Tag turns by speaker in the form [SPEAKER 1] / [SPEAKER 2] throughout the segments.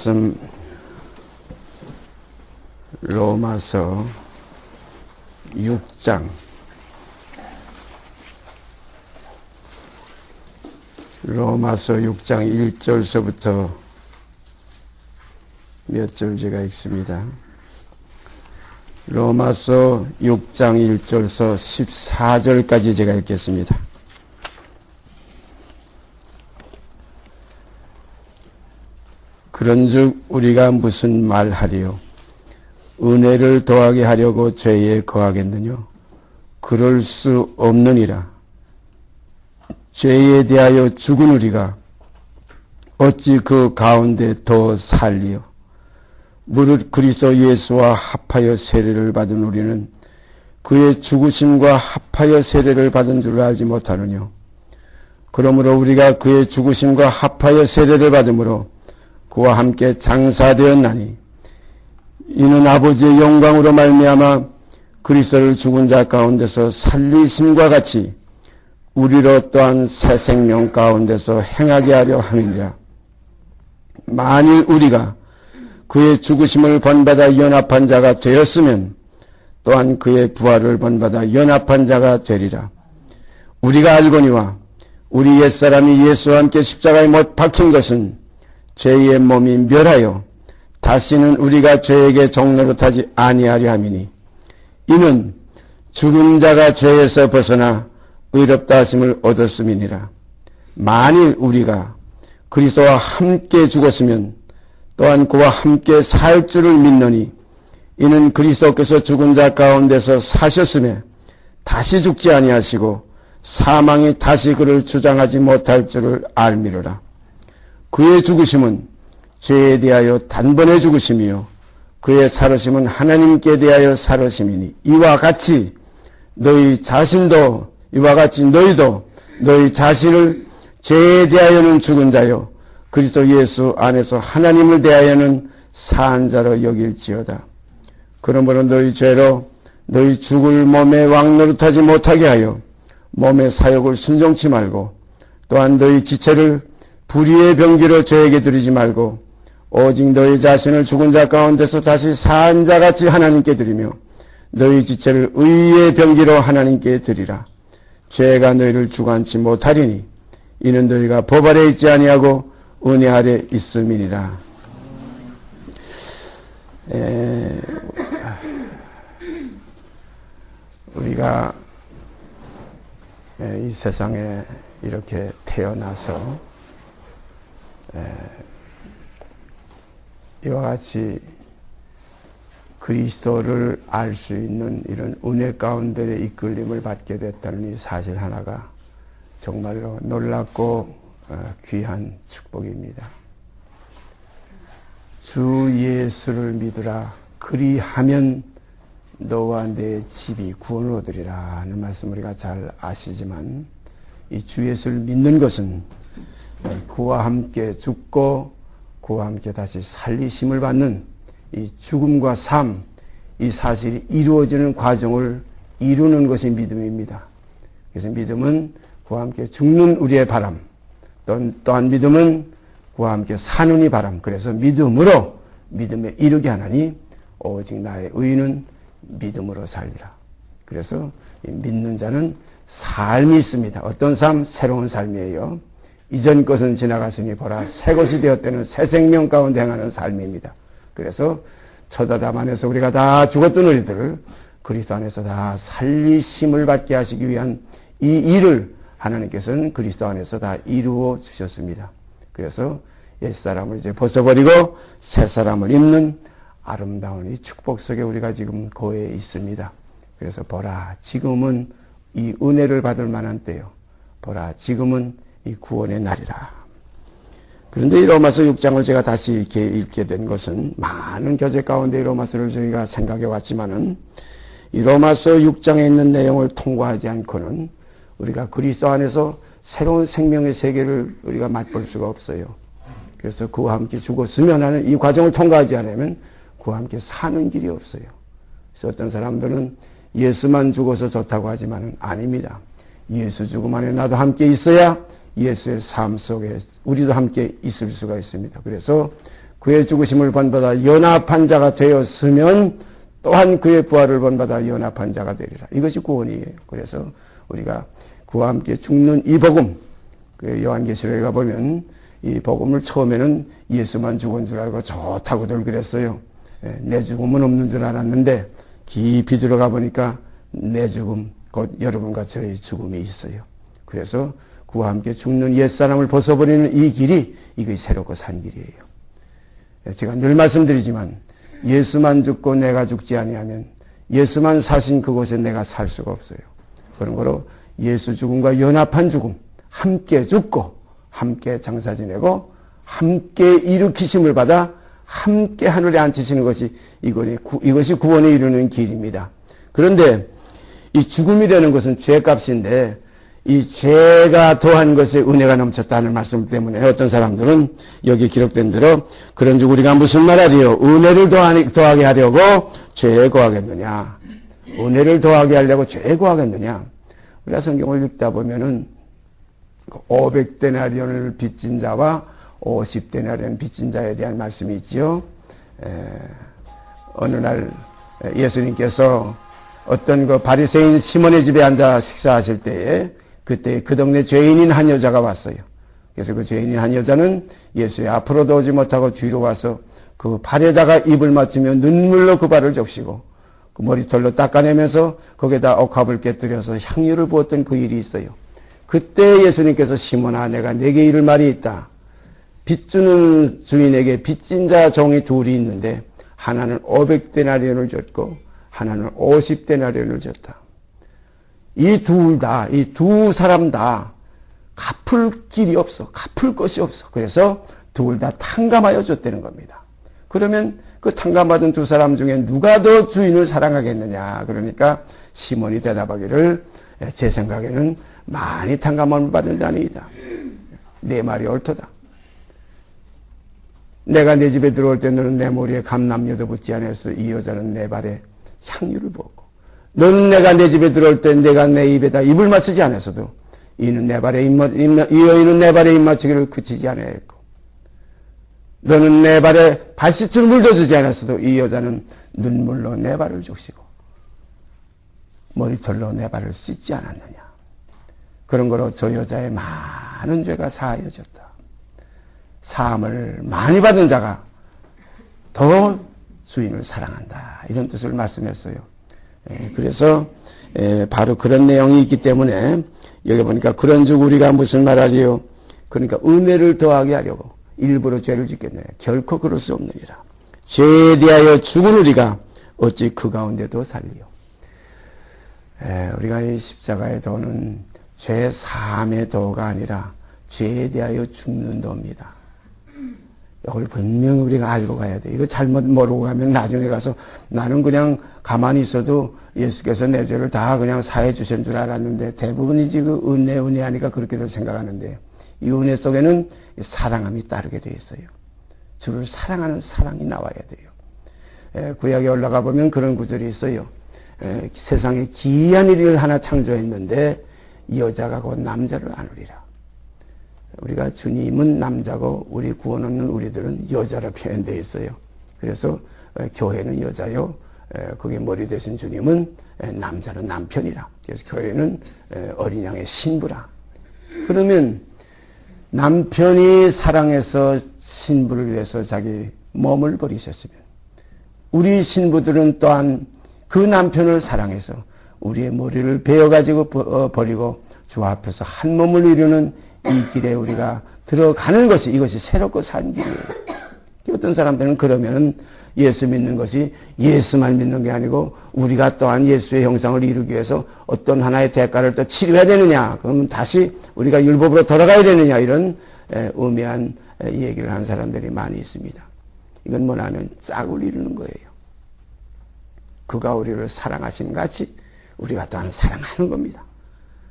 [SPEAKER 1] 말씀 로마서 6장 로마서 6장 1절서부터 몇 절 제가 읽습니다. 로마서 6장 1절서 14절까지 제가 읽겠습니다. 그런즉 우리가 무슨 말하리요? 은혜를 더하게 하려고 죄에 거하겠느냐? 그럴 수 없느니라. 죄에 대하여 죽은 우리가 어찌 그 가운데 더 살리요? 무릇 그리스도 예수와 합하여 세례를 받은 우리는 그의 죽으심과 합하여 세례를 받은 줄 알지 못하느냐? 그러므로 우리가 그의 죽으심과 합하여 세례를 받음으로 그와 함께 장사되었나니 이는 아버지의 영광으로 말미암아 그리스도를 죽은 자 가운데서 살리심과 같이 우리로 또한 새 생명 가운데서 행하게 하려 함이니라. 만일 우리가 그의 죽으심을 본받아 연합한 자가 되었으면 또한 그의 부활을 본받아 연합한 자가 되리라. 우리가 알거니와 우리 옛사람이 예수와 함께 십자가에 못 박힌 것은 죄의 몸이 멸하여 다시는 우리가 죄에게 종노릇하지 아니하려 함이니 이는 죽은 자가 죄에서 벗어나 의롭다 하심을 얻었음이니라. 만일 우리가 그리스도와 함께 죽었으면 또한 그와 함께 살 줄을 믿노니 이는 그리스도께서 죽은 자 가운데서 사셨음에 다시 죽지 아니하시고 사망이 다시 그를 주장하지 못할 줄을 알미로라. 그의 죽으심은 죄에 대하여 단번에 죽으심이요 그의 살으심은 하나님께 대하여 살으심이니 이와 같이 너희 자신도 이와 같이 너희도 너희 자신을 죄에 대하여는 죽은 자요 그리스도 예수 안에서 하나님을 대하여는 산 자로 여길지어다. 그러므로 너희 죄로 너희 죽을 몸에 왕노릇하지 못하게 하여 몸의 사욕을 순종치 말고 또한 너희 지체를 불의의 병기로 죄에게 드리지 말고 오직 너희 자신을 죽은 자 가운데서 다시 산 자같이 하나님께 드리며 너희 지체를 의의 병기로 하나님께 드리라. 죄가 너희를 주관치 못하리니 이는 너희가 법 아래 있지 아니하고 은혜 아래 있음이니라. 우리가 이 세상에 이렇게 태어나서 이와 같이 그리스도를 알 수 있는 이런 은혜 가운데 이끌림을 받게 됐다는 이 사실 하나가 정말로 놀랍고 귀한 축복입니다. 주 예수를 믿으라. 그리하면 너와 내 집이 구원을 얻으리라 하는 말씀 우리가 잘 아시지만 이 주 예수를 믿는 것은 그와 함께 죽고 그와 함께 다시 살리심을 받는 이 죽음과 삶, 이 사실이 이루어지는 과정을 이루는 것이 믿음입니다. 그래서 믿음은 그와 함께 죽는 우리의 바람, 또한 믿음은 그와 함께 사는 이 바람. 그래서 믿음으로 믿음에 이르게 하나니 오직 나의 의인은 믿음으로 살리라. 그래서 믿는 자는 삶이 있습니다. 어떤 삶? 새로운 삶이에요. 이전 것은 지나갔으니 보라 새 것이 되었다는 새 생명 가운데 행하는 삶입니다. 그래서 첫 아담 안에서 우리가 다 죽었던 우리들을 그리스도 안에서 다 살리심을 받게 하시기 위한 이 일을 하나님께서는 그리스도 안에서 다 이루어 주셨습니다. 그래서 옛사람을 이제 벗어버리고 새사람을 입는 아름다운 이 축복 속에 우리가 지금 거해 있습니다. 그래서 보라 지금은 이 은혜를 받을 만한 때요. 보라 지금은 이 구원의 날이라. 그런데 이 로마서 6장을 제가 다시 이렇게 읽게 된 것은 많은 교재 가운데 이 로마서를 저희가 생각해 왔지만은 이 로마서 6장에 있는 내용을 통과하지 않고는 우리가 그리스도 안에서 새로운 생명의 세계를 우리가 맛볼 수가 없어요. 그래서 그와 함께 죽었으면 하는 이 과정을 통과하지 않으면 그와 함께 사는 길이 없어요. 그래서 어떤 사람들은 예수만 죽어서 좋다고 하지만은 아닙니다. 예수 죽음 안에 나도 함께 있어야 예수의 삶 속에 우리도 함께 있을 수가 있습니다. 그래서 그의 죽으심을 본받아 연합한 자가 되었으면 또한 그의 부활을 본받아 연합한 자가 되리라. 이것이 구원이에요. 그래서 우리가 그와 함께 죽는 이 복음, 그 요한계시록에 가보면 이 복음을 처음에는 예수만 죽은 줄 알고 좋다고들 그랬어요. 내 죽음은 없는 줄 알았는데 깊이 들어가 보니까 내 죽음, 곧 여러분과 저의 죽음이 있어요. 그래서 그와 함께 죽는 옛사람을 벗어버리는 이 길이 이것이 새롭고 산 길이에요. 제가 늘 말씀드리지만 예수만 죽고 내가 죽지 아니하면 예수만 사신 그곳에 내가 살 수가 없어요. 그런 거로 예수 죽음과 연합한 죽음, 함께 죽고 함께 장사 지내고 함께 일으키심을 받아 함께 하늘에 앉히시는 것이 이것이 구원에 이르는 길입니다. 그런데 이 죽음이라는 것은 죄값인데 이 죄가 더한 것에 은혜가 넘쳤다는 말씀 때문에 어떤 사람들은 여기 기록된 대로 그런즉 우리가 무슨 말하리요? 은혜를 더하게 하려고 죄에 거하겠느냐? 은혜를 더하게 하려고 죄에 거하겠느냐? 우리가 성경을 읽다 보면은 500데나리온을 빚진 자와 50데나리온 빚진 자에 대한 말씀이 있지요. 어느 날 예수님께서 어떤 그 바리새인 시몬의 집에 앉아 식사하실 때에 그때 그 동네 죄인인 한 여자가 왔어요. 그래서 그 죄인인 한 여자는 예수의 앞으로도 오지 못하고 뒤로 와서 그 발에다가 입을 맞추며 눈물로 그 발을 적시고 그 머리털로 닦아내면서 거기에다 옥합을 깨뜨려서 향유를 부었던 그 일이 있어요. 그때 예수님께서 시몬아 내가 네게 이를 말이 있다. 빚주는 주인에게 빚진 자 종이 둘이 있는데 하나는 500데나리온을 줬고 하나는 50데나리온을 줬다. 이 두 사람 다 갚을 길이 없어. 갚을 것이 없어. 그래서 둘 다 탕감하여 줬다는 겁니다. 그러면 그 탕감받은 두 사람 중에 누가 더 주인을 사랑하겠느냐. 그러니까 시몬이 대답하기를 제 생각에는 많이 탕감함을 받은 자니이다. 내 말이 옳도다. 내가 내 집에 들어올 때 너는 내 머리에 감람녀도 붙지 않았어. 이 여자는 내 발에 향유를 부었고 너는 내가 내 집에 들어올 때 내가 내 입에다 입을 맞추지 않았어도 이 여인은 내 발에 입 맞추기를 그치지 않았고 너는 내 발에 발씻을 물려주지 않았어도 이 여자는 눈물로 내 발을 적시고 머리털로 내 발을 씻지 않았느냐. 그런 거로 저 여자의 많은 죄가 사하여졌다. 사함을 많이 받은 자가 더 주인을 사랑한다. 이런 뜻을 말씀했어요. 그래서 바로 그런 내용이 있기 때문에 여기 보니까 그런즉 우리가 무슨 말하리요? 그러니까 은혜를 더하게 하려고 일부러 죄를 짓겠느냐. 결코 그럴 수 없느니라. 죄에 대하여 죽은 우리가 어찌 그 가운데도 살리요. 우리가 이 십자가의 도는 죄 사함의 도가 아니라 죄에 대하여 죽는 도입니다. 이걸 분명히 우리가 알고 가야 돼. 이거 잘못 모르고 가면 나중에 가서 나는 그냥 가만히 있어도 예수께서 내 죄를 다 그냥 사해 주신 줄 알았는데 대부분이지 그 은혜 하니까 그렇게도 생각하는데 이 은혜 속에는 사랑함이 따르게 되어 있어요. 주를 사랑하는 사랑이 나와야 돼요. 구약에 올라가 보면 그런 구절이 있어요. 세상에 기이한 일을 하나 창조했는데 여자가 곧 남자를 안으리라. 우리가 주님은 남자고 우리 구원 얻는 우리들은 여자로 표현되어 있어요. 그래서 교회는 여자요. 그게 머리 되신 주님은 남자는 남편이라. 그래서 교회는 어린 양의 신부라. 그러면 남편이 사랑해서 신부를 위해서 자기 몸을 버리셨으면 우리 신부들은 또한 그 남편을 사랑해서 우리의 머리를 베어가지고 버리고 주 앞에서 한 몸을 이루는 이 길에 우리가 들어가는 것이 이것이 새롭고 산 길이에요. 어떤 사람들은 그러면은 예수 믿는 것이 예수만 믿는 게 아니고 우리가 또한 예수의 형상을 이루기 위해서 어떤 하나의 대가를 또 치료해야 되느냐. 그러면 다시 우리가 율법으로 돌아가야 되느냐. 이런 음해한 얘기를 하는 사람들이 많이 있습니다. 이건 뭐냐면 짝을 이루는 거예요. 그가 우리를 사랑하신 같이 우리가 또한 사랑하는 겁니다.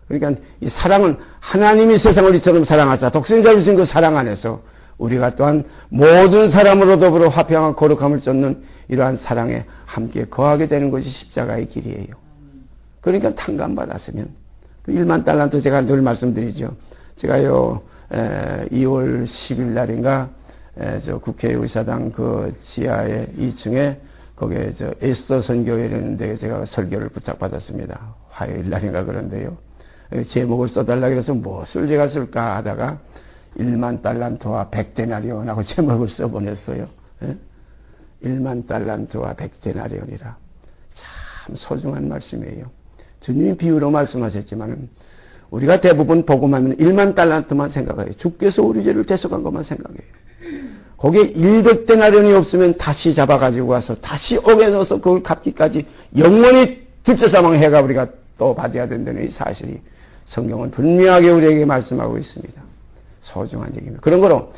[SPEAKER 1] 그러니까 이 사랑은 하나님이 세상을 이처럼 사랑하사 독생자를 주신 그 사랑 안에서 우리가 또한 모든 사람으로 더불어 화평한 거룩함을 쫓는 이러한 사랑에 함께 거하게 되는 것이 십자가의 길이에요. 그러니까 탕감받았으면 그 1만 달란트 제가 늘 말씀드리죠. 제가요 2월 10일 날인가 저 국회의사당 그 지하에 2층에 거기에 저 에스더 선교회라는 데 제가 설교를 부탁받았습니다. 화요일 날인가 그런데요. 제목을 써달라 그래서 무엇을 제가 쓸까 하다가 1만 달란트와 100데나리온하고 제목을 써보냈어요. 1만 달란트와 100데나리온이라. 참 소중한 말씀이에요. 주님이 비유로 말씀하셨지만 우리가 대부분 복음하면 1만 달란트만 생각해요. 주께서 우리 죄를 대속한 것만 생각해요. 거기에 100데나리온이 없으면 다시 잡아가지고 와서 다시 옥에 넣어서 그걸 갚기까지 영원히 뒷제사망해가 우리가 또 받아야 된다는 이 사실이 성경은 분명하게 우리에게 말씀하고 있습니다. 소중한 얘기입니다. 그런 거로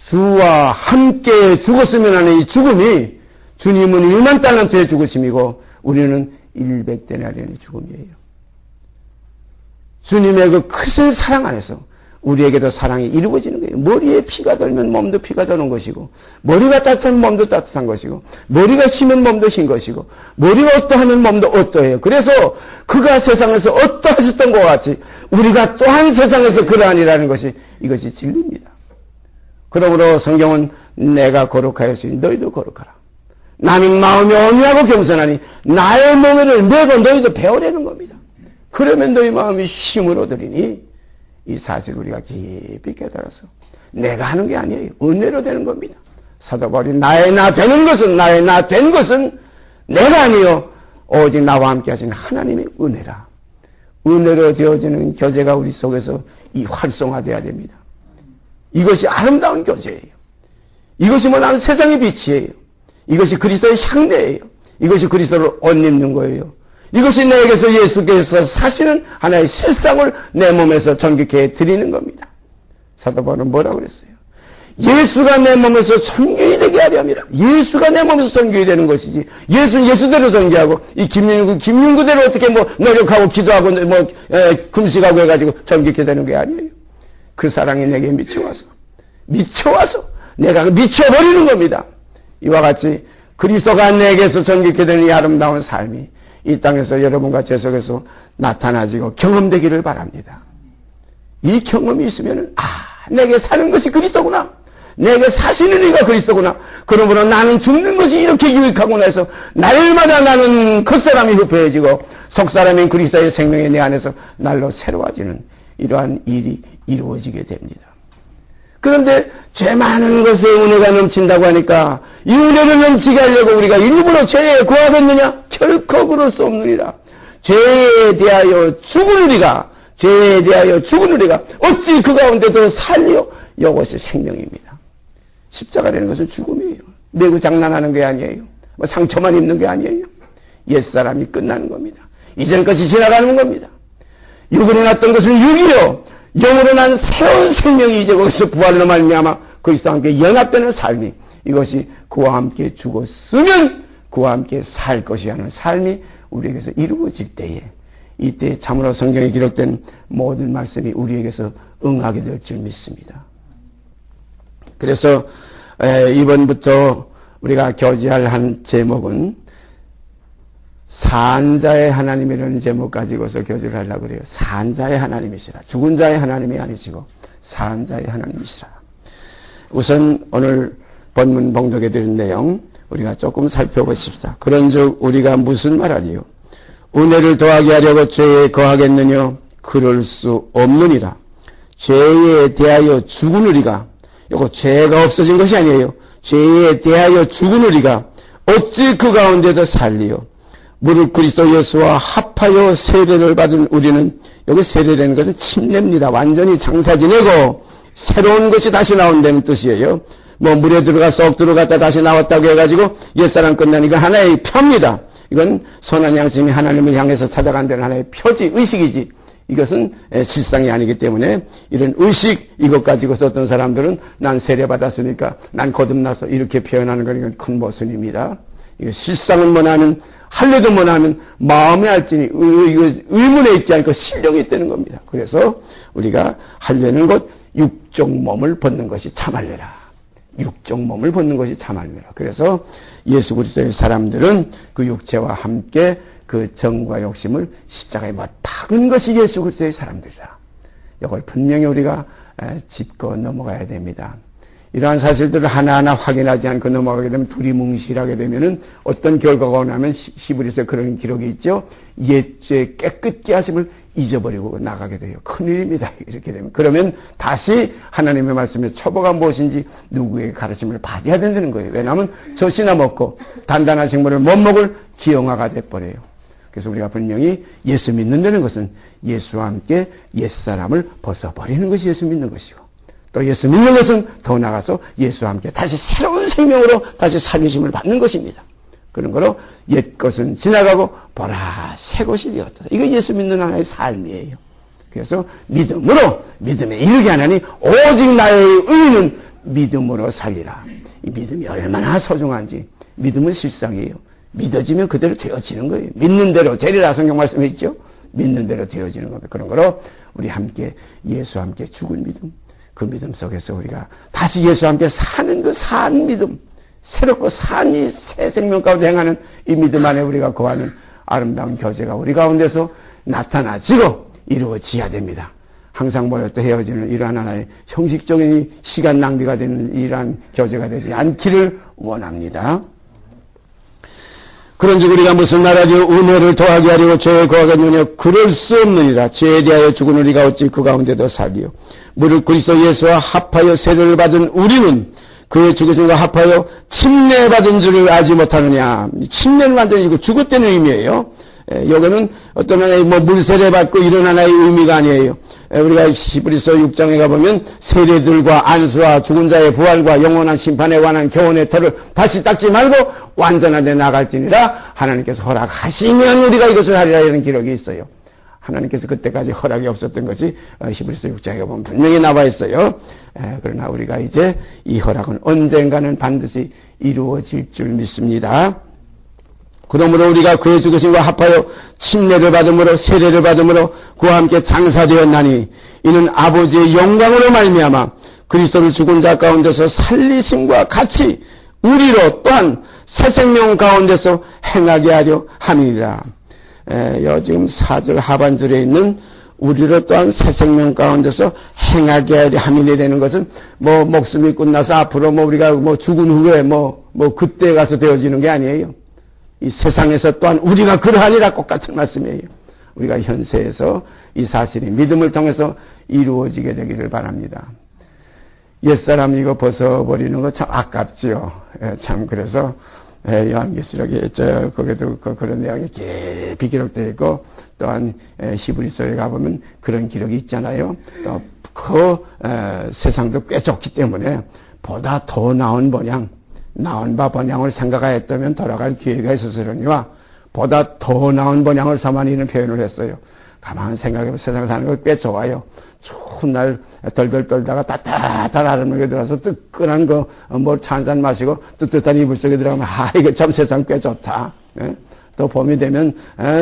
[SPEAKER 1] 주와 함께 죽었으면 하는 이 죽음이 주님은 1만 달란트의 죽으심이고 우리는 100데나리온의 죽음이에요. 주님의 그 크신 사랑 안에서 우리에게도 사랑이 이루어지는 거예요. 머리에 피가 돌면 몸도 피가 도는 것이고 머리가 따뜻하면 몸도 따뜻한 것이고 머리가 쉬면 몸도 쉰 것이고 머리가 어떠하면 몸도 어떠해요. 그래서 그가 세상에서 어떠하셨던 것 같이 우리가 또한 세상에서 그러하니라는 것이 이것이 진리입니다. 그러므로 성경은 내가 거룩하였으니 너희도 거룩하라. 나는 마음이 온유하고 겸손하니 나의 몸을 메고 너희도 배우려는 겁니다. 그러면 너희 마음이 힘을 얻으리니 이 사실을 우리가 깊이 깨달아서 내가 하는 게 아니에요. 은혜로 되는 겁니다. 사도 바울이 나의 나 되는 것은 나의 나 된 것은 내가 아니요 오직 나와 함께 하신 하나님의 은혜라. 은혜로 되어지는 교제가 우리 속에서 이 활성화돼야 됩니다. 이것이 아름다운 교제예요. 이것이 뭐냐면 세상의 빛이에요. 이것이 그리스도의 향내예요. 이것이 그리스도를 옷 입는 거예요. 이것이 내게서 예수께서 사시는 하나의 실상을 내 몸에서 전격해 드리는 겁니다. 사도 바울은 뭐라고 그랬어요? 예수가 내 몸에서 전교이 되게 하려 함이라. 예수가 내 몸에서 전교이 되는 것이지. 예수는 예수대로 전교하고 이 김윤구대로 어떻게 뭐 노력하고 기도하고 뭐 금식하고 해가지고 전격해 되는 게 아니에요. 그 사랑이 내게 미쳐와서 내가 미쳐버리는 겁니다. 이와 같이 그리스도가 내게서 전격해 되는 이 아름다운 삶이 이 땅에서 여러분과 제 속에서 나타나지고 경험되기를 바랍니다. 이 경험이 있으면 내게 사는 것이 그리스도구나. 내게 사시는 이가 그리스도구나. 그러므로 나는 죽는 것이 이렇게 유익하구나 해서 날마다 나는 겉사람이 흡해지고 속사람인 그리스도의 생명이 내 안에서 날로 새로워지는 이러한 일이 이루어지게 됩니다. 그런데 죄 많은 것에 은혜가 넘친다고 하니까 이 은혜를 넘치게 하려고 우리가 일부러 죄에 구하겠느냐? 결코 그럴 수 없느니라. 죄에 대하여 죽은 우리가 어찌 그 가운데도 살리요? 이것이 생명입니다. 십자가라는 것은 죽음이에요. 매우 장난하는 게 아니에요. 뭐 상처만 입는 게 아니에요. 옛사람이 끝나는 겁니다. 이전 것이 지나가는 겁니다. 육으로 났던 것은 육이요. 영으로 난 새로운 생명이 이제 거기서 부활로 말미암아 그리스도와 함께 연합되는 삶이 이것이 그와 함께 죽었으면 그와 함께 살 것이 하는 삶이 우리에게서 이루어질 때에 이때 참으로 성경에 기록된 모든 말씀이 우리에게서 응하게 될 줄 믿습니다. 그래서 이번부터 우리가 교제할 한 제목은 산자의 하나님이라는 제목 가지고서 교제를 하려고 그래요. 산자의 하나님이시라. 죽은 자의 하나님이 아니시고 산자의 하나님이시라. 우선 오늘 본문 봉독해 드린 내용 우리가 조금 살펴보십시다. 그런즉 우리가 무슨 말하리요? 은혜를 더하게 하려고 죄에 거하겠느냐? 그럴 수 없느니라. 죄에 대하여 죽은 우리가 이거 죄가 없어진 것이 아니에요. 죄에 대하여 죽은 우리가 어찌 그 가운데도 살리요? 무릇 그리스도 예수와 합하여 세례를 받은 우리는 여기 세례라는 것은 침례입니다. 완전히 장사 지내고 새로운 것이 다시 나온다는 뜻이에요. 뭐 물에 들어가 쏙 들어갔다 다시 나왔다고 해가지고 옛사람 끝나니까 하나의 표입니다. 이건 선한 양심이 하나님을 향해서 찾아간다는 하나의 표지, 의식이지. 이것은 실상이 아니기 때문에 이런 의식 이것 가지고서 어떤 사람들은 난 세례 받았으니까 난 거듭나서 이렇게 표현하는 건 큰 모순입니다. 이거 실상은 뭐냐면 할래도 뭐냐면 마음에 알지니 의문에 있지 않고 신령이 있다는 겁니다. 그래서 우리가 할례는 곧 육적 몸을 벗는 것이 참할례라. 육적 몸을 벗는 것이 참할례라. 그래서 예수 그리스도의 사람들은 그 육체와 함께 그 정과 욕심을 십자가에 못 박은 것이 예수 그리스도의 사람들이라. 이걸 분명히 우리가 짚고 넘어가야 됩니다. 이러한 사실들을 하나하나 확인하지 않고 넘어가게 되면 두리뭉실하게 되면은 어떤 결과가 오냐면 히브리서에 그런 기록이 있죠. 옛죄 깨끗게 하심을 잊어버리고 나가게 돼요. 큰일입니다. 이렇게 되면. 그러면 다시 하나님의 말씀에 처보가 무엇인지 누구에게 가르침을 받아야 된다는 거예요. 왜냐하면 젖이나 먹고 단단한 식물을 못 먹을 기형아가 돼버려요. 그래서 우리가 분명히 예수 믿는다는 것은 예수와 함께 옛사람을 벗어버리는 것이 예수 믿는 것이고, 또 예수 믿는 것은 더 나아가서 예수와 함께 다시 새로운 생명으로 다시 살리심을 받는 것입니다. 그런 거로 옛것은 지나가고 보라 새 것이 되었다. 이거 예수 믿는 하나의 삶이에요. 그래서 믿음으로 믿음에 이르게 하나니 오직 나의 의는 믿음으로 살리라. 이 믿음이 얼마나 소중한지. 믿음은 실상이에요. 믿어지면 그대로 되어지는 거예요. 믿는 대로 되리라 성경 말씀에 있죠. 믿는 대로 되어지는 겁니다. 그런 거로 우리 함께 예수와 함께 죽은 믿음, 그 믿음 속에서 우리가 다시 예수와 함께 사는 그 산 믿음, 새롭고 산 이 새 생명 가운데 행하는 이 믿음 안에 우리가 거하는 아름다운 교제가 우리 가운데서 나타나지고 이루어져야 됩니다. 항상 모였다 헤어지는 이러한 하나의 형식적인 시간 낭비가 되는 이러한 교제가 되지 않기를 원합니다. 그런즉 우리가 무슨 말하리요? 은혜를 더하게 하려고 죄에 거하겠느냐? 그럴 수 없느니라. 죄에 대하여 죽은 우리가 어찌 그 가운데도 살리요? 무릇 그리스도 예수와 합하여 세례를 받은 우리는 그의 죽으심과 합하여 침례받은 줄을 알지 못하느냐? 침례는 완전히 죽었다는 의미예요. 여기는 어떤 하나의 물세례 받고 이런 하나의 의미가 아니에요. 우리가 히브리서 6장에 가보면 세례들과 안수와 죽은 자의 부활과 영원한 심판에 관한 교훈의 터를 다시 닦지 말고 완전한 데 나갈지니라 하나님께서 허락하시면 우리가 이것을 하리라 이런 기록이 있어요. 하나님께서 그때까지 허락이 없었던 것이 히브리서 6장에 보면 분명히 나와 있어요. 그러나 우리가 이제 이 허락은 언젠가는 반드시 이루어질 줄 믿습니다. 그러므로 우리가 그의 죽으심과 합하여 침례를 받음으로 세례를 받음으로 그와 함께 장사되었나니 이는 아버지의 영광으로 말미암아 그리스도를 죽은 자 가운데서 살리심과 같이 우리로 또한 새 생명 가운데서 행하게 하려 함이니라. 지금 4절 하반절에 있는 우리로 또한 새 생명 가운데서 행하게 하려 함이라는 것은 목숨이 끝나서 앞으로 우리가 죽은 후에 그때 가서 되어지는 게 아니에요. 이 세상에서 또한 우리가 그러하니라 똑같은 말씀이에요. 우리가 현세에서 이 사실이 믿음을 통해서 이루어지게 되기를 바랍니다. 옛사람 이거 벗어버리는 거 참 아깝지요. 참 그래서 요한계시록에 거기도 그런 내용이 깊이 기록되어 있고 또한 히브리서에 가보면 그런 기록이 있잖아요. 또 그 세상도 꽤 좋기 때문에 보다 더 나은 번향, 나은 바 번향을 생각하였다면 돌아갈 기회가 있었으려니와 보다 더 나은 번향을 삼아니는 표현을 했어요. 가만히 생각해보면 세상 사는 거 꽤 좋아요. 추운 날 덜덜 떨다가 따뜻한 아름하게 들어가서 뜨끈한 차 한잔 마시고 뜨뜻한 이불 속에 들어가면 이거 참 세상 꽤 좋다. 또 봄이 되면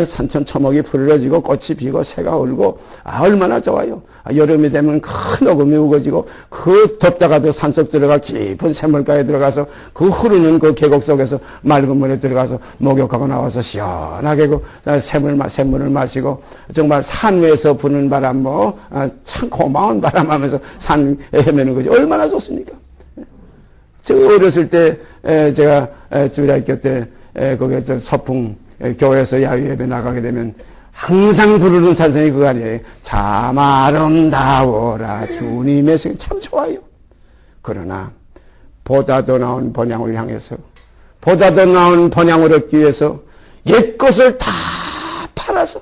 [SPEAKER 1] 산천 초목이 푸르러지고 꽃이 피고 새가 울고 얼마나 좋아요. 여름이 되면 큰 어금이 우거지고 그 덥다가도 산속 들어가 깊은 샘물가에 들어가서 그 흐르는 그 계곡 속에서 맑은 물에 들어가서 목욕하고 나와서 시원하게 샘물을 마시고 정말 산 위에서 부는 바람 참 고마운 바람 하면서 산에 헤매는 것이 얼마나 좋습니까? 제가 어렸을 때 제가 주일학교 때 거기에 서풍 교회에서 야유예배 나가게 되면 항상 부르는 찬송이 그거 아니에요. 참 아름다워라 주님의 성. 참 좋아요. 그러나 보다 더 나은 번향을 향해서 보다 더 나은 번향을 얻기 위해서 옛것을 다 팔아서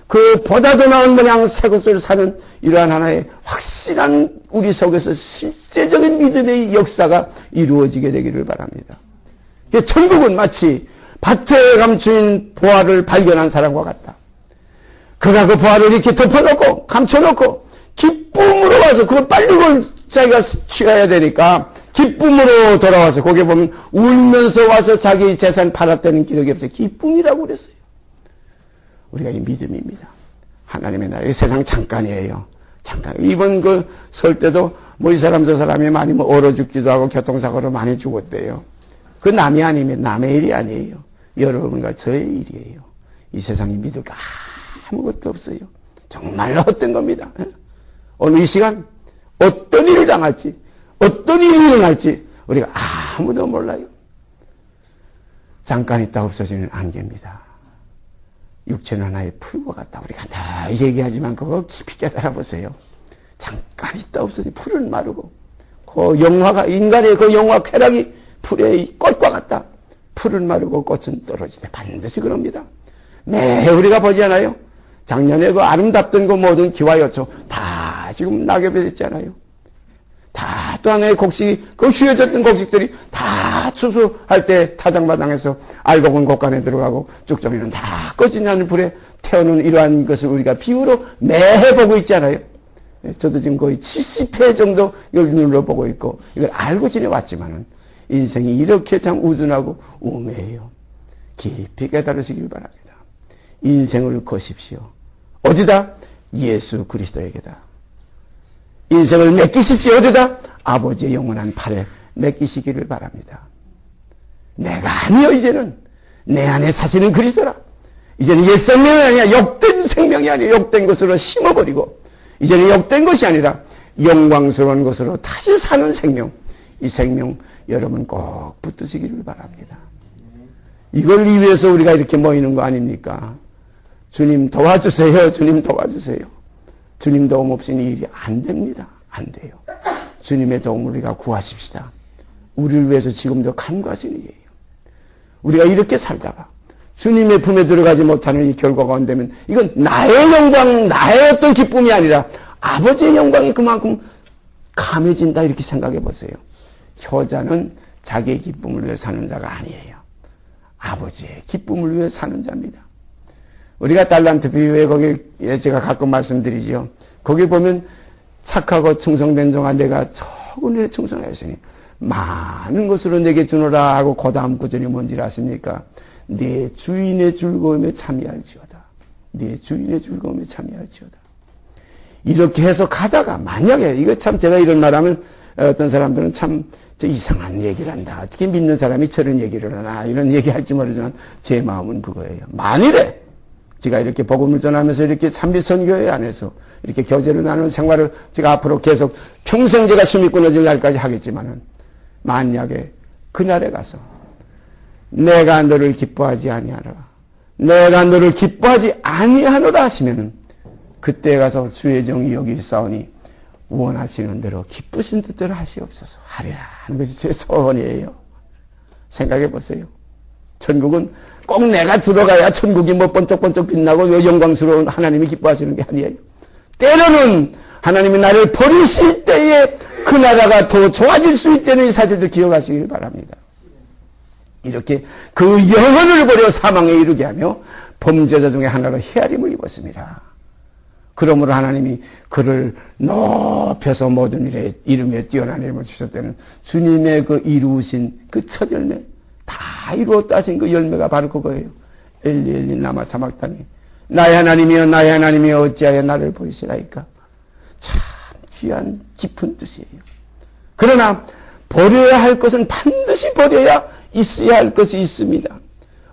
[SPEAKER 1] 그 보다 더 나은 번향 새 것을 사는 이러한 하나의 확실한 우리 속에서 실제적인 믿음의 역사가 이루어지게 되기를 바랍니다. 천국은 마치 밭에 감추인 보화를 발견한 사람과 같다. 그가 그 보화를 이렇게 덮어놓고 감춰놓고 기쁨으로 와서 그걸 빨리 자기가 취해야 되니까 기쁨으로 돌아와서 거기에 보면 울면서 와서 자기 재산 팔았다는 기록이 없어요. 기쁨이라고 그랬어요. 우리가 이 믿음입니다. 하나님의 나라의 세상 잠깐이에요. 잠깐. 이번 설 때도 이 사람 저 사람이 많이 얼어 죽기도 하고 교통사고로 많이 죽었대요. 그 남이 아니면 남의 일이 아니에요. 여러분과 저의 일이에요. 이 세상에 믿을 거 아무것도 없어요. 정말로 헛된 겁니다. 오늘 이 시간 어떤 일을 당할지 어떤 일이 일어날지 우리가 아무도 몰라요. 잠깐 있다 없어지는 안개입니다. 육체는 하나의 풀과 같다. 우리가 늘 얘기하지만 그거 깊이 깨달아 보세요. 잠깐 있다 없어지는 풀은 마르고 그 영화가 인간의 그 영화 쾌락이 풀의 꽃과 같다. 풀은 마르고 꽃은 떨어지되 반드시 그럽니다. 매 우리가 보지 않아요? 작년에 그 아름답던 그 모든 기와요초 다 지금 낙엽이 됐잖아요. 다 또 하나의 곡식이 그 휘어졌던 곡식들이 다 추수할 때 타작마당에서 알곡은 곡간에 들어가고 쭉정이는 다 꺼지지 않는 불에 태우는 이러한 것을 우리가 비유로 매해 보고 있지 않아요? 저도 지금 거의 70회 정도 이걸 눈으로 보고 있고 이걸 알고 지내왔지만은 인생이 이렇게 참 우둔하고 우매해요. 깊이 깨달으시길 바랍니다. 인생을 거십시오. 어디다? 예수 그리스도에게다. 인생을 맡기십시오. 어디다? 아버지의 영원한 팔에 맡기시기를 바랍니다. 내가 아니요 이제는 내 안에 사시는 그리스도라. 이제는 옛 생명이 아니야. 욕된 생명이 아니야. 욕된 것으로 심어버리고 이제는 욕된 것이 아니라 영광스러운 것으로 다시 사는 생명. 이 생명 여러분 꼭 붙드시기를 바랍니다. 이걸 위해서 우리가 이렇게 모이는 거 아닙니까? 주님 도와주세요. 주님 도와주세요. 주님 도움 없이는 일이 안 됩니다. 안 돼요. 주님의 도움을 우리가 구하십시다. 우리를 위해서 지금도 간구하시는 일이에요. 우리가 이렇게 살다가 주님의 품에 들어가지 못하는 이 결과가 온다면 이건 나의 영광, 나의 어떤 기쁨이 아니라 아버지의 영광이 그만큼 감해진다 이렇게 생각해 보세요. 효자는 자기의 기쁨을 위해 사는 자가 아니에요. 아버지의 기쁨을 위해 사는 자입니다. 우리가 달란트 비유에 거기에 제가 가끔 말씀드리죠. 거기 보면 착하고 충성된 종아 내가 적은 일에 충성하였으니 많은 것으로 내게 주노라 하고 그 다음 구절이 뭔지 아십니까? 네 주인의 즐거움에 참여할지어다. 네 주인의 즐거움에 참여할지어다. 이렇게 해서 가다가 만약에 이거 참 제가 이런 말하면 어떤 사람들은 참 이상한 얘기를 한다. 어떻게 믿는 사람이 저런 얘기를 하나 이런 얘기할지 모르지만 제 마음은 그거예요. 만일에 제가 이렇게 복음을 전하면서 이렇게 참비선교회 안에서 이렇게 교제를 나누는 생활을 제가 앞으로 계속 평생 제가 숨이 끊어질 날까지 하겠지만은 만약에 그날에 가서 내가 너를 기뻐하지 아니하노라. 내가 너를 기뻐하지 아니하노라 하시면은 그때 가서 주의 정이 여기 있사오니 원하시는 대로 기쁘신 뜻대로 하시옵소서 하리라 하는 것이 제 소원이에요. 생각해 보세요. 천국은 꼭 내가 들어가야 천국이 뭐 번쩍번쩍 빛나고 영광스러운 하나님이 기뻐하시는 게 아니에요. 때로는 하나님이 나를 버리실 때에 그 나라가 더 좋아질 수 있다는 이 사실도 기억하시길 바랍니다. 이렇게 그 영혼을 버려 사망에 이르게 하며 범죄자 중에 하나로 헤아림을 입었습니다. 그러므로 하나님이 그를 높여서 모든 일에 이름에 뛰어난 이름을 주셨다는 주님의 그 이루신 그 첫 열매 다 이루었다 하신 그 열매가 바로 그거예요. 엘리 엘리 라마 사막다니 나의 하나님이여 나의 하나님이여 어찌하여 나를 버리시나이까. 참 귀한 깊은 뜻이에요. 그러나 버려야 할 것은 반드시 버려야 있어야 할 것이 있습니다.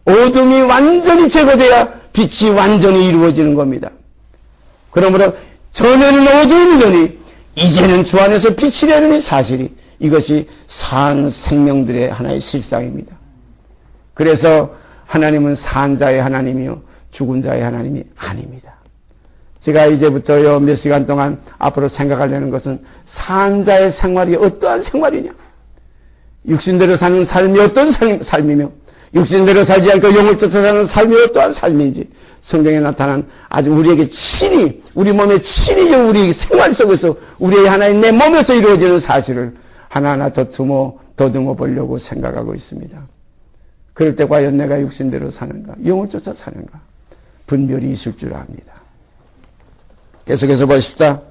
[SPEAKER 1] 어둠이 완전히 제거돼야 빛이 완전히 이루어지는 겁니다. 그러므로 전에는 어두움이더니 이제는 주 안에서 빛이라는 이 사실이 이것이 산 생명들의 하나의 실상입니다. 그래서 하나님은 산 자의 하나님이요 죽은 자의 하나님이 아닙니다. 제가 이제부터요 몇 시간 동안 앞으로 생각하려는 것은 산 자의 생활이 어떠한 생활이냐, 육신대로 사는 삶이 어떤 삶이며 육신대로 살지 않고 영을 쫓아 사는 삶이 어떠한 삶인지 성경에 나타난 아주 우리에게 친히 우리 몸에 친히 우리 생활 속에서 우리의 하나의 내 몸에서 이루어지는 사실을 하나하나 더듬어 보려고 생각하고 있습니다. 그럴 때 과연 내가 육신대로 사는가 영을 쫓아 사는가 분별이 있을 줄 압니다. 계속해서 보십시다.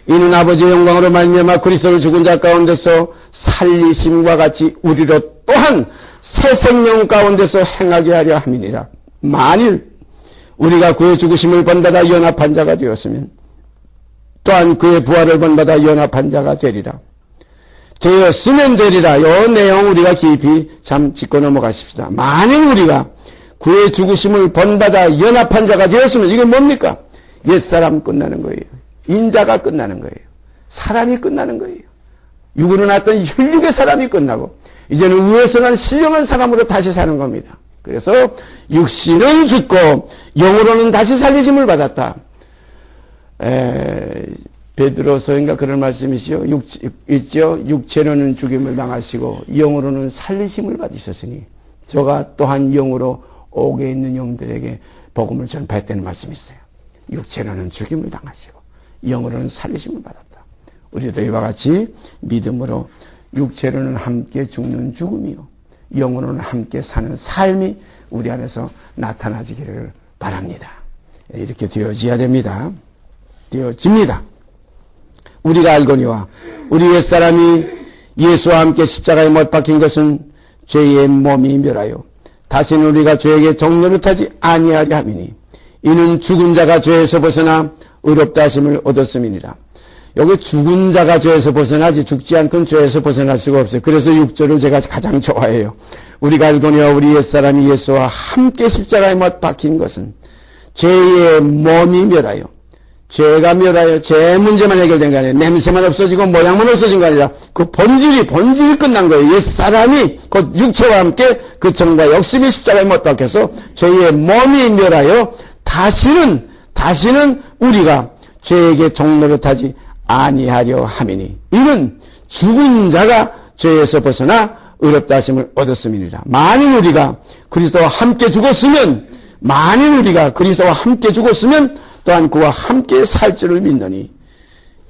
[SPEAKER 1] 이는 아버지의 영광으로 말미암아 그리스도를 죽은 자 가운데서 살리심과 같이 우리로 또한 새 생명 가운데서 행하게 하려 함이니라. 만일 우리가 그의 죽으심을 본받아 연합한 자가 되었으면 또한 그의 부활을 본받아 연합한 자가 되리라. 되었으면 되리라. 이 내용 우리가 깊이 참 짚고 넘어가십시다. 만일 우리가 그의 죽으심을 본받아 연합한 자가 되었으면 이게 뭡니까? 옛사람 끝나는 거예요. 인자가 끝나는 거예요. 사람이 끝나는 거예요. 육으로 났던 혈육의 사람이 끝나고 이제는 위에서 난 신령한 사람으로 다시 사는 겁니다. 그래서 육신은 죽고 영으로는 다시 살리심을 받았다. 베드로서인가 그런 말씀이시요. 있죠. 육체로는 죽임을 당하시고 영으로는 살리심을 받으셨으니 저가 또한 영으로 옥에 있는 영들에게 복음을 전파했다는 말씀이 있어요. 육체로는 죽임을 당하시고 영으로는 살리심을 받았다. 우리도 이와 같이 믿음으로 육체로는 함께 죽는 죽음이요 영으로는 함께 사는 삶이 우리 안에서 나타나지기를 바랍니다. 이렇게 되어져야 됩니다. 되어집니다. 우리가 알거니와 우리 옛사람이 예수와 함께 십자가에 못 박힌 것은 죄의 몸이 멸하여 다시는 우리가 죄에게 종노릇하지 아니하려 함이니 이는 죽은 자가 죄에서 벗어나 의롭다 하심을 얻었음이니라. 여기 죽은 자가 죄에서 벗어나지 죽지 않고는 죄에서 벗어날 수가 없어요. 그래서 6절을 제가 가장 좋아해요. 우리가 알거니와 우리 옛사람이 예수와 함께 십자가에 못 박힌 것은 죄의 몸이 멸하여 죄가 멸하여 죄 문제만 해결된 거 아니에요. 냄새만 없어지고 모양만 없어진 거 아니라 그 본질이 끝난 거예요. 옛사람이 곧 육체와 함께 그 정과 역심이 십자가에 못 박혀서 죄의 몸이 멸하여 다시는 우리가 죄에게 종노릇하지 아니하려 함이니 이는 죽은 자가 죄에서 벗어나 의롭다 하심을 얻었음이니라. 만일 우리가 그리스도와 함께 죽었으면 또한 그와 함께 살 줄을 믿노니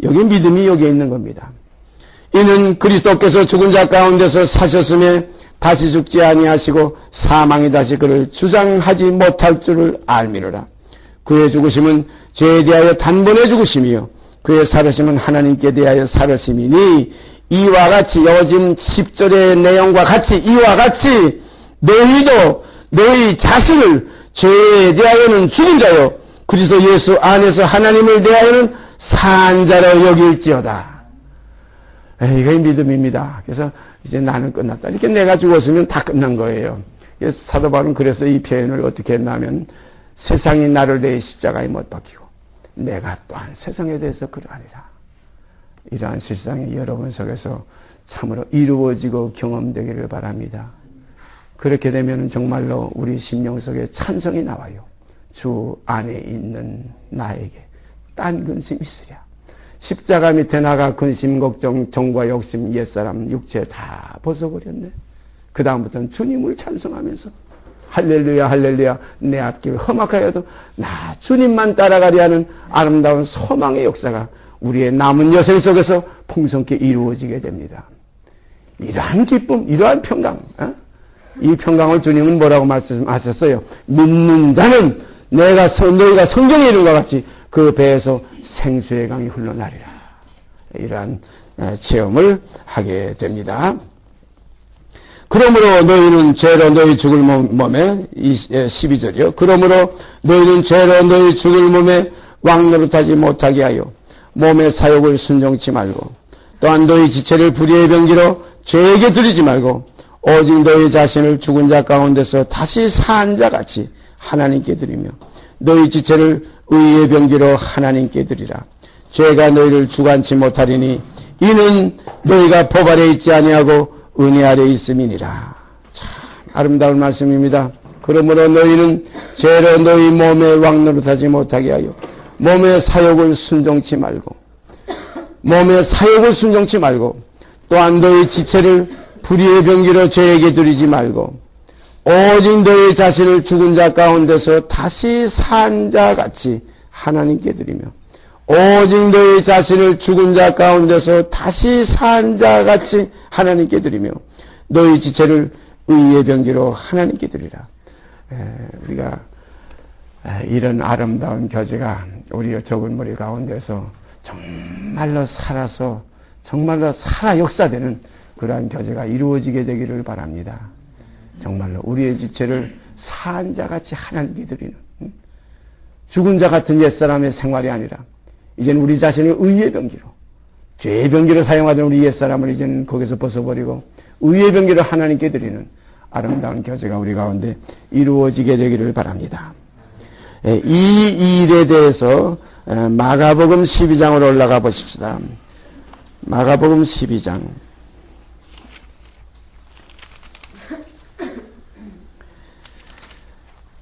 [SPEAKER 1] 여기 믿음이 여기에 있는 겁니다. 이는 그리스도께서 죽은 자 가운데서 사셨음에 다시 죽지 아니하시고 사망이 다시 그를 주장하지 못할 줄을 알미노라. 그의 죽으심은 죄에 대하여 단번에 죽으심이요 그의 살으심은 하나님께 대하여 살으심이니 이와 같이 요즘 10절의 내용과 같이 이와 같이 너희도 너희 자신을 죄에 대하여는 죽은 자요 그리스도 예수 안에서 하나님을 대하여는 산 자로 여길지어다. 이게 믿음입니다. 그래서 이제 나는 끝났다. 이렇게 내가 죽었으면 다 끝난 거예요. 그래서 사도 바울은 그래서 이 표현을 어떻게 했냐면 세상이 나를 대해 십자가에 못 박히고 내가 또한 세상에 대해서 그러하리라. 이러한 실상이 여러분 속에서 참으로 이루어지고 경험되기를 바랍니다. 그렇게 되면 정말로 우리 심령 속에 찬성이 나와요. 주 안에 있는 나에게 딴 근심 있으랴. 십자가 밑에 나가 근심, 걱정, 정과 욕심, 옛사람, 육체 다 벗어버렸네. 그 다음부터는 주님을 찬송하면서 할렐루야 할렐루야 내 앞길 험악하여도 나 주님만 따라가려 하는 아름다운 소망의 역사가 우리의 남은 여생 속에서 풍성케 이루어지게 됩니다. 이러한 기쁨, 이러한 평강, 이 평강을 주님은 뭐라고 말씀하셨어요? 믿는 자는 너희가 성경에 이룬 것 같이 그 배에서 생수의 강이 흘러나리라. 이러한 체험을 하게 됩니다. 그러므로 너희는 죄로 너희 죽을 몸에 12절이요. 그러므로 너희는 죄로 너희 죽을 몸에 왕노릇하지 못하게 하여 몸의 사욕을 순종치 말고 또한 너희 지체를 불의의 병기로 죄에게 드리지 말고 오직 너희 자신을 죽은 자 가운데서 다시 산 자같이 하나님께 드리며 너희 지체를 의의 병기로 하나님께 드리라. 죄가 너희를 주관치 못하리니 이는 너희가 법 아래 있지 아니하고 은혜 아래 있음이니라. 참 아름다운 말씀입니다. 그러므로 너희는 죄로 너희 몸에 왕노릇하지 못하게 하여 몸의 사욕을 순종치 말고 또한 너희 지체를 불의의 병기로 죄에게 드리지 말고 오직 너희 자신을 죽은 자 가운데서 다시 산 자같이 하나님께 드리며 오직 너희 자신을 죽은 자 가운데서 다시 산 자같이 하나님께 드리며 너희 지체를 의의 병기로 하나님께 드리라. 우리가 이런 아름다운 교제가 우리 적은 머리 가운데서 정말로 살아 역사되는 그러한 교제가 이루어지게 되기를 바랍니다. 정말로 우리의 지체를 산 자같이 하나님께 드리는 죽은 자 같은 옛사람의 생활이 아니라 이제는 우리 자신을 의의 병기로 죄의 병기로 사용하던 우리 옛사람을 이제는 거기서 벗어버리고 의의 병기로 하나님께 드리는 아름다운 교제가 우리 가운데 이루어지게 되기를 바랍니다. 이 일에 대해서 마가복음 12장으로 올라가 보십시다. 마가복음 12장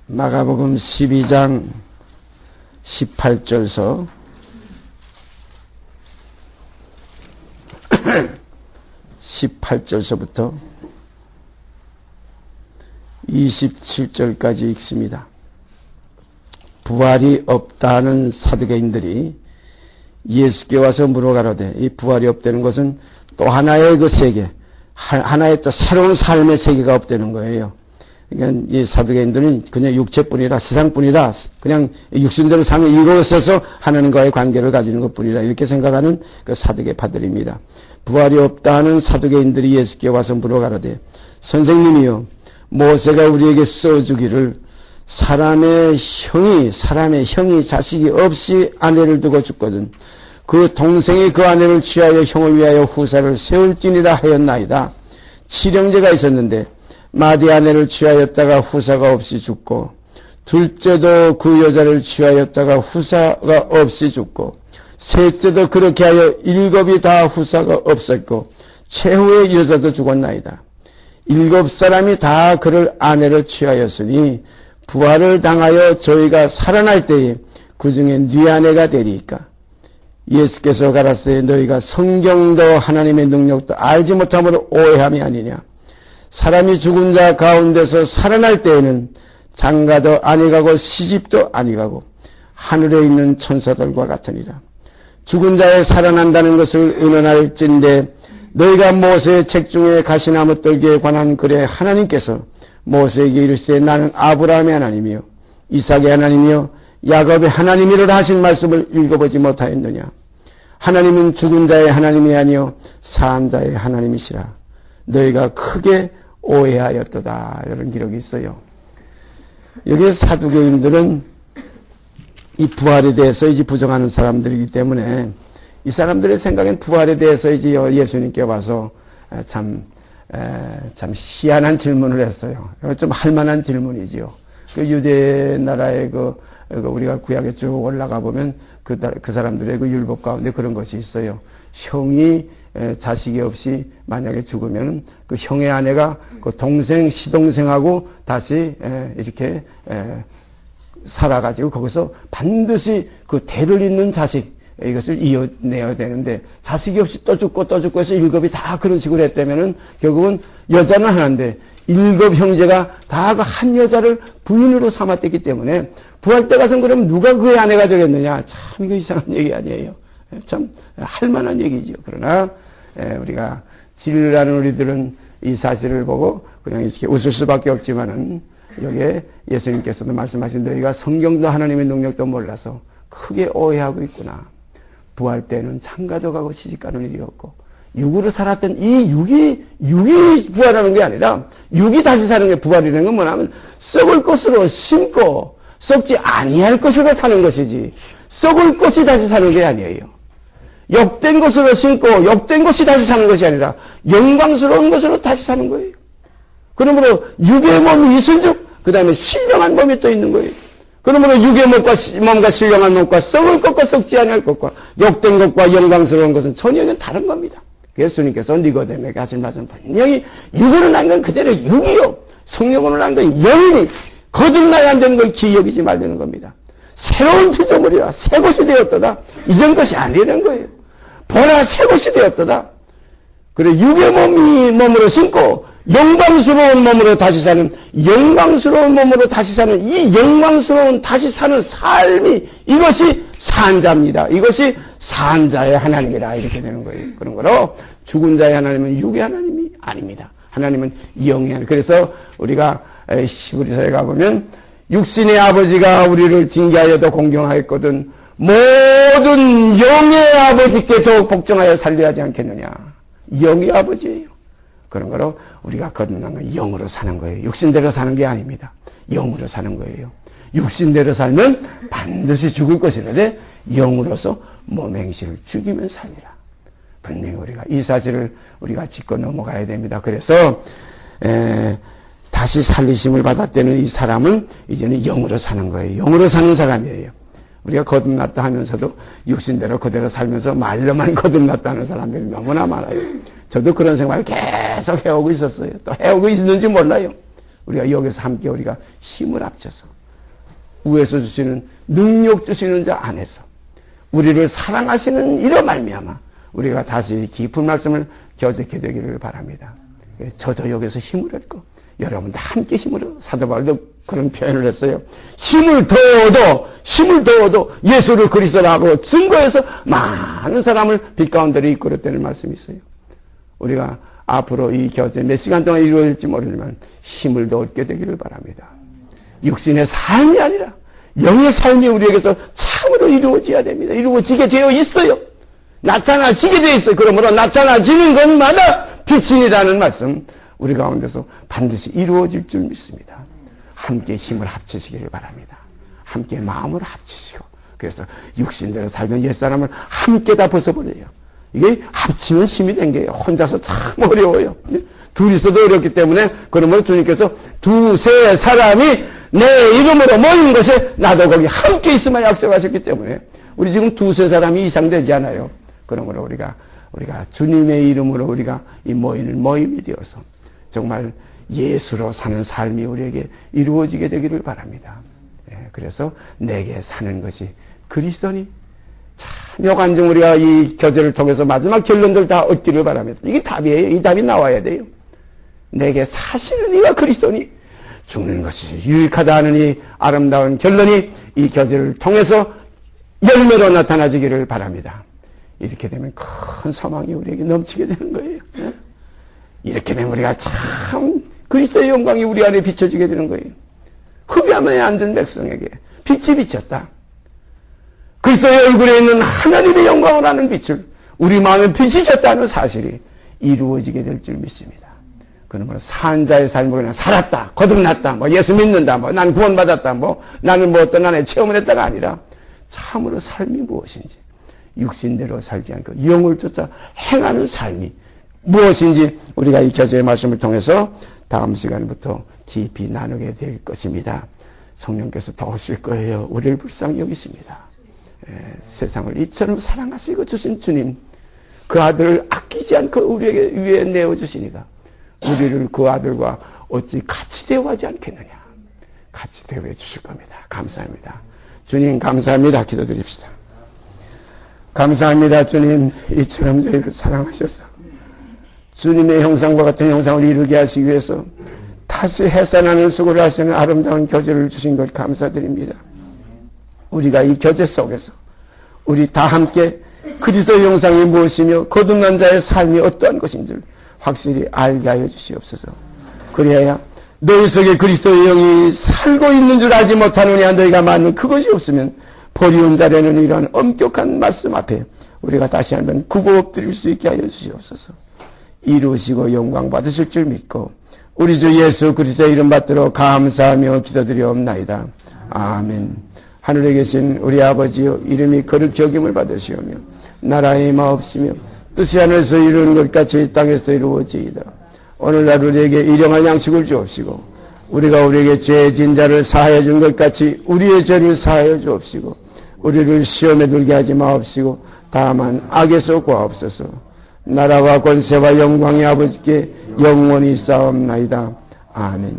[SPEAKER 1] 마가복음 12장 18절서 18절서부터 27절까지 읽습니다. 부활이 없다는 사두개인들이 예수께 와서 물어가로되, 이 부활이 없다는 것은 또 하나의 그 세계, 하나의 또 새로운 삶의 세계가 없다는 거예요. 그러니까 이 사두개인들은 그냥 육체뿐이라, 세상뿐이라, 그냥 육신대로 삶을 이루어서서 하나님과의 관계를 가지는 것뿐이라 이렇게 생각하는 그 사두개파들입니다. 부활이 없다는 사두개인들이 예수께 와서 물어가로되, 선생님이요, 모세가 우리에게 써주기를 사람의 형이 자식이 없이 아내를 두고 죽거든 그 동생이 그 아내를 취하여 형을 위하여 후사를 세울지니라 하였나이다. 칠형제가 있었는데 맏이 아내를 취하였다가 후사가 없이 죽고, 둘째도 그 여자를 취하였다가 후사가 없이 죽고, 셋째도 그렇게 하여 일곱이 다 후사가 없었고, 최후의 여자도 죽었나이다. 일곱 사람이 다 그를 아내로 취하였으니 부활을 당하여 저희가 살아날 때에 그 중에 네 아내가 되리이까. 예수께서 가라사대 너희가 성경도 하나님의 능력도 알지 못함으로 오해함이 아니냐. 사람이 죽은 자 가운데서 살아날 때에는 장가도 아니 가고 시집도 아니 가고 하늘에 있는 천사들과 같으니라. 죽은 자에 살아난다는 것을 의논할진대 너희가 모세의 책 중에 가시나무 떨기에 관한 글에 하나님께서 모세에게 이르시되 나는 아브라함의 하나님이요 이삭의 하나님이요 야곱의 하나님이라 하신 말씀을 읽어보지 못하였느냐. 하나님은 죽은 자의 하나님이 아니요 산 자의 하나님이시라. 너희가 크게 오해하였도다. 이런 기록이 있어요. 여기 사두개인들은 이 부활에 대해서 이제 부정하는 사람들이기 때문에 이 사람들의 생각엔 부활에 대해서 이제 예수님께 와서 참 희한한 질문을 했어요. 좀 할만한 질문이지요. 그 유대 나라의 우리가 구약에 쭉 올라가 보면 그 사람들의 그 율법 가운데 그런 것이 있어요. 형이 자식이 없이 만약에 죽으면 그 형의 아내가 그 동생, 시동생하고 다시 이렇게 살아가지고 거기서 반드시 그 대를 잇는 자식, 이것을 이어내야 되는데 자식이 없이 또 죽고 해서 일곱이 다 그런 식으로 했다면은 결국은 여자는 하나인데 일곱 형제가 다 그 한 여자를 부인으로 삼았기 때문에 부활 때 가서는 그럼 누가 그의 아내가 되겠느냐. 참 이거 이상한 얘기 아니에요. 참 할만한 얘기죠. 그러나 우리가 진리를 아는 우리들은 이 사실을 보고 그냥 이렇게 웃을 수밖에 없지만은 여기에 예수님께서도 말씀하신 너희가 성경도 하나님의 능력도 몰라서 크게 오해하고 있구나. 부활 때는 장가도 가고 시집가는 일이 없고 육으로 살았던 이 육이 부활하는 게 아니라 육이 다시 사는 게 부활이라는 건 뭐냐면 썩을 것으로 심고 썩지 아니할 것으로 사는 것이지 썩을 것이 다시 사는 게 아니에요. 욕된 것으로 심고 욕된 것이 다시 사는 것이 아니라 영광스러운 것으로 다시 사는 거예요. 그러므로 육의 몸이 있은즉 그 다음에 신령한 몸이 또 있는 거예요. 그러므로 육의 몸과 신령한 몸과 썩을 것과 썩지 아니할 것과 욕된 것과 영광스러운 것은 전혀 다른 겁니다. 예수님께서 니고데모에게 하신 말씀 분명히 육으로 난 건 그대로 육이요 성령으로 난 건 영이니 거듭나야 안 되는 걸 기억이지 말라는 겁니다. 새로운 피조물이라 새 것이 되었도다. 이전 것이 아니라는 거예요. 보라 새 것이 되었도다. 그래 육의 몸으로 신고 영광스러운 몸으로 다시 사는 영광스러운 몸으로 다시 사는 이 영광스러운 다시 사는 삶이 이것이 산자입니다. 이것이 산자의 하나님이라 이렇게 되는 거예요. 그런 거로 죽은 자의 하나님은 육의 하나님이 아닙니다. 하나님은 영의 하나님. 그래서 우리가 히브리서에 가보면 육신의 아버지가 우리를 징계하여도 공경하였거든 모든 영의 아버지께 더욱 복종하여 살려야 하지 않겠느냐. 영의 아버지예요. 그런 거로 우리가 거듭난 건 영으로 사는 거예요. 육신대로 사는 게 아닙니다. 영으로 사는 거예요. 육신대로 살면 반드시 죽을 것이라되 영으로서 몸행실을 죽이면 살리라. 분명히 우리가 이 사실을 우리가 짚고 넘어가야 됩니다. 그래서 다시 살리심을 받았다는 이 사람은 이제는 영으로 사는 거예요. 영으로 사는 사람이에요. 우리가 거듭났다 하면서도 육신대로 그대로 살면서 말로만 거듭났다 하는 사람들이 너무나 많아요. 저도 그런 생활을 계속 해오고 있었어요. 또 해오고 있는지 몰라요. 우리가 여기서 함께 우리가 힘을 합쳐서 위에서 주시는 능력 주시는 자 안에서 우리를 사랑하시는 이로 말미암아 우리가 다시 깊은 말씀을 교제하게 되기를 바랍니다. 저도 여기서 힘을 얻고 여러분도 함께 힘을 얻어. 사도 바울도 그런 표현을 했어요. 힘을 더 얻어 예수를 그리스도라고 증거해서 많은 사람을 빛 가운데로 이끌었다는 말씀이 있어요. 우리가 앞으로 이 교제 몇 시간 동안 이루어질지 모르지만 힘을 더 얻게 되기를 바랍니다. 육신의 삶이 아니라 영의 삶이 우리에게서 참으로 이루어져야 됩니다. 이루어지게 되어 있어요. 나타나지게 되어 있어요. 그러므로 나타나지는 것마다 빛이라는 말씀 우리 가운데서 반드시 이루어질 줄 믿습니다. 함께 힘을 합치시기를 바랍니다. 함께 마음을 합치시고 그래서 육신대로 살던 옛사람을 함께 다 벗어버려요. 이게 합치면 힘이 된 게요. 혼자서 참 어려워요. 둘이서도 어렵기 때문에 그러므로 주님께서 두세 사람이 내 이름으로 모인 것에 나도 거기 함께 있으면 약속하셨기 때문에 우리 지금 두세 사람이 이상 되지 않아요. 그러므로 우리가 주님의 이름으로 우리가 이 모이는 모임이 되어서 정말 예수로 사는 삶이 우리에게 이루어지게 되기를 바랍니다. 그래서 내게 사는 것이 그리스도니 참 요간중 우리가 이 교제를 통해서 마지막 결론들 다 얻기를 바랍니다. 이게 답이에요. 이 답이 나와야 돼요. 내게 사시는 이가 그리스도니 죽는 것이 유익하다 하는 이 아름다운 결론이 이 교제를 통해서 열매로 나타나지기를 바랍니다. 이렇게 되면 큰 소망이 우리에게 넘치게 되는 거예요. 이렇게 되면 우리가 참 그리스도의 영광이 우리 안에 비춰지게 되는 거예요. 흑암에 앉은 백성에게 빛이 비쳤다. 그리스도의 얼굴에 있는 하나님의 영광을 아는 빛을 우리 마음에 비치셨다는 사실이 이루어지게 될 줄 믿습니다. 그러므로 산 자의 삶을 그냥 살았다, 거듭났다, 뭐 예수 믿는다, 뭐 난 구원받았다, 뭐 나는 뭐 어떤 안에 체험을 했다가 아니라 참으로 삶이 무엇인지 육신대로 살지 않고 영을 쫓아 행하는 삶이 무엇인지 우리가 이 교제의 말씀을 통해서 다음 시간부터 깊이 나누게 될 것입니다. 성령께서 더 오실 거예요. 우리를 불쌍히 여기십니다. 세상을 이처럼 사랑하시고 주신 주님, 그 아들을 아끼지 않고 우리에게 위에 내어주시니까 우리를 그 아들과 어찌 같이 대우하지 않겠느냐. 같이 대우해 주실 겁니다. 감사합니다. 주님 감사합니다. 기도드립시다. 감사합니다. 주님, 이처럼 저희를 사랑하셔서 주님의 형상과 같은 형상을 이루게 하시기 위해서 다시 해산하는 수고를 하시는 아름다운 교제를 주신 것 감사드립니다. 우리가 이 교제 속에서 우리 다 함께 그리스도의 형상이 무엇이며 거듭난 자의 삶이 어떠한 것인지를 확실히 알게 하여 주시옵소서. 그래야 너희 속에 그리스도의 영이 살고 있는 줄 알지 못하느냐. 너희가 만든 그것이 없으면 버리운 자라는 이러한 엄격한 말씀 앞에 우리가 다시 한번 굽어 엎드릴 수 있게 하여 주시옵소서. 이루시고 영광 받으실 줄 믿고 우리 주 예수 그리스도의 이름 받들어 감사하며 기도드리옵나이다. 아멘. 하늘에 계신 우리 아버지여, 이름이 거룩히 여김을 받으시오며 나라의 마옵시며 뜻이 하늘에서 이루는 것 같이 땅에서 이루어지이다. 오늘날 우리에게 일용할 양식을 주옵시고 우리가 우리에게 죄 진 자를 사하여 준 것 같이 우리의 죄를 사하여 주옵시고 우리를 시험에 들게 하지 마옵시고 다만 악에서 구하옵소서. 나라와 권세와 영광의 아버지께 영원히 싸움나이다. 아멘.